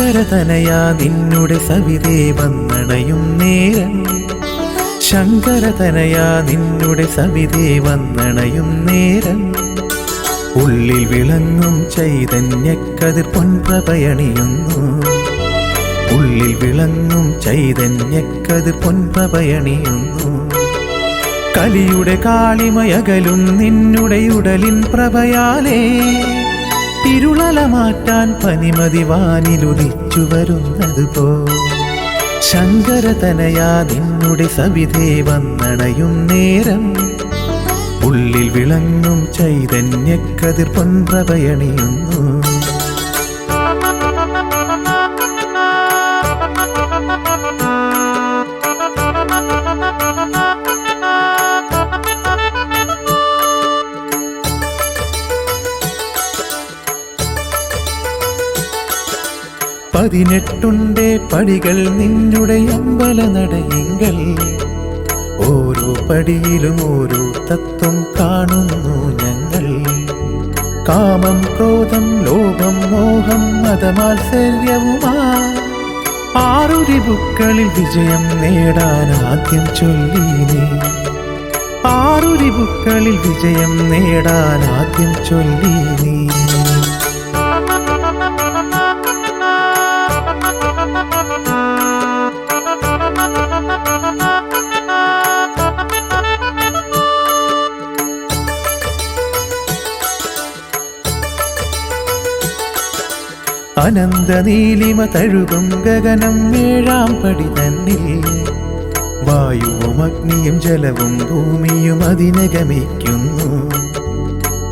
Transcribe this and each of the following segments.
ശങ്കരതനയാ നിന്നുടെ സവിതേ വന്നണയും നേരം, ശങ്കരതനയാ നിന്നുടെ സവിതേ വന്നണയും നേരം, ഉള്ളിൽ വിളങ്ങും ചൈതന്യക്കതിർ പൊൻപ്രഭയണിയുന്നു, ഉള്ളിൽ വിളങ്ങും ചൈതന്യക്കതിർ പൊൻപ്രഭയണിയുന്നു. കലിയുടെ കാളിമയകലും നിന്നുടെ ഉടലിൻ പ്രഭയാലേ, ഇരുളല മാറ്റാൻ പനിമതി വാനിലുദിച്ചു വരുന്നതുപോ. ശങ്കരതനയാ നിന്നുടെ സവിധേ വന്നണയും നേരം, ഉള്ളിൽ വിളങ്ങും ചൈതന്യക്കതിർ പൊൻപ്രഭയണിയുന്നു. പതിനെട്ടുണ്ടേ പടികൾ നിന്നുടെ അമ്പല നടയിങ്കൽ, ഓരോ പടിയിലും ഓരോ തത്വം കാണുന്നു ഞങ്ങൾ. കാമം ക്രോധം ലോഭം മോഹം മതമാത്സര്യവുമാ, ആറുരിപുക്കളിൽ വിജയം നേടാൻ ആദ്യം ചൊല്ലീനേ, ആറുരിപുക്കളിൽ വിജയം നേടാൻ ആദ്യം ചൊല്ലീനേ. അനന്ത നീലിമ തഴുകും ഗഗനം ഏഴാം പടി തന്നിൽ, വായുവും അഗ്നിയും ജലവും ഭൂമിയും അതിനഗമിക്കുന്നു.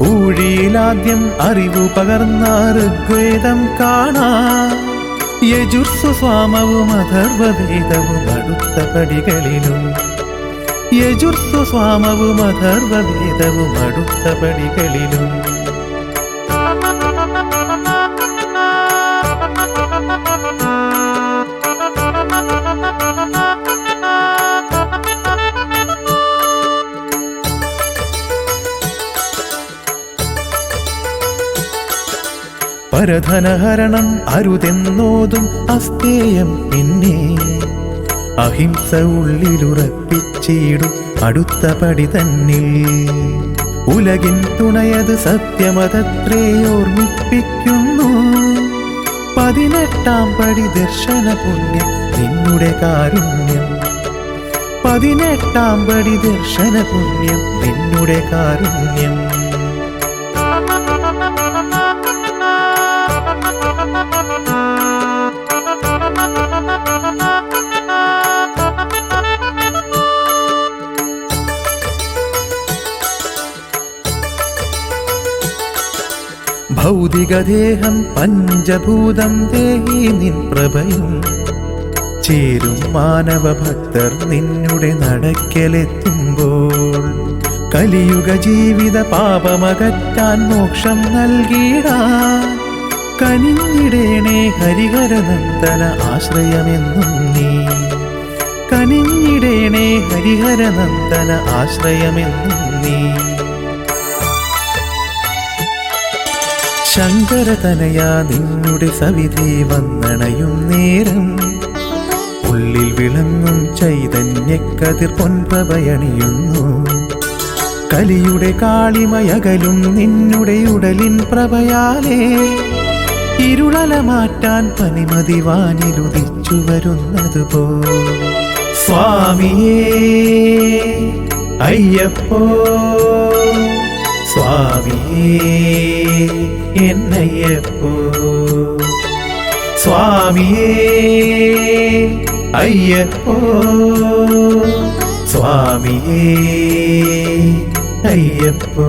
ഊഴിയിലാദ്യം അറിവു പകർന്ന ഋഗ്വേദം കാണാം, യജുർസു സ്വാമവും അഥർവവേദവും അടുത്ത പടികളിലും, യജുർസു സ്വാമവും അഥർവവേദവും അടുത്ത പടികളിലും. പരധനഹരണം അരുതെന്നോതും അസ്തേയം പിന്നെ, അഹിംസ ഉള്ളിലുറപ്പിച്ചിടും അടുത്ത പടി തന്നിൽ. ഉലകിൻ തുണയത് സത്യമതത്രേ ഓർമ്മിപ്പിക്കുന്നു, 18ാം പടി ദർശന പുണ്യം നിന്നുടെ കാരുണ്യം, 18ാം പടി ദർശന പുണ്യം നിന്നുടെ കാരുണ്യം. ഭൗതികദേഹം പഞ്ചഭൂതം ദേഹി നിൻ പ്രഭയും, ചേരും മാനവ ഭക്തർ നിന്നുടെ നടക്കലെത്തുമ്പോൾ. കലിയുഗ ജീവിത പാപമകറ്റാൻ മോക്ഷം നൽകിടാൻ, കനിഞ്ഞിടേണേ ഹരിഹരനന്ദന ആശ്രയമെന്നും നീ, കനിഞ്ഞിടേണേ ഹരിഹരനന്ദന ആശ്രയമെന്നും നീ. ശങ്കരതനയാ നിന്നുടെ സവിധേ വന്നണയും നേരം, ഉള്ളിൽ വിളങ്ങും ചൈതന്യക്കതിർ പൊൻപ്രഭയണിയുന്നു. കലിയുടെ കാളിമയകലും നിന്നുടെ ഉടലിൻ പ്രഭയാലേ, ഇരുളല മാറ്റാൻ പനിമതി വാനിലുദിച്ചു വരുന്നതുപോ. സ്വാമിയേ അയ്യപ്പോ, സ്വാമിയേ എന്നയ്യപ്പോ, സ്വാമിയേ അയ്യപ്പോ, സ്വാമിയേ അയ്യപ്പോ.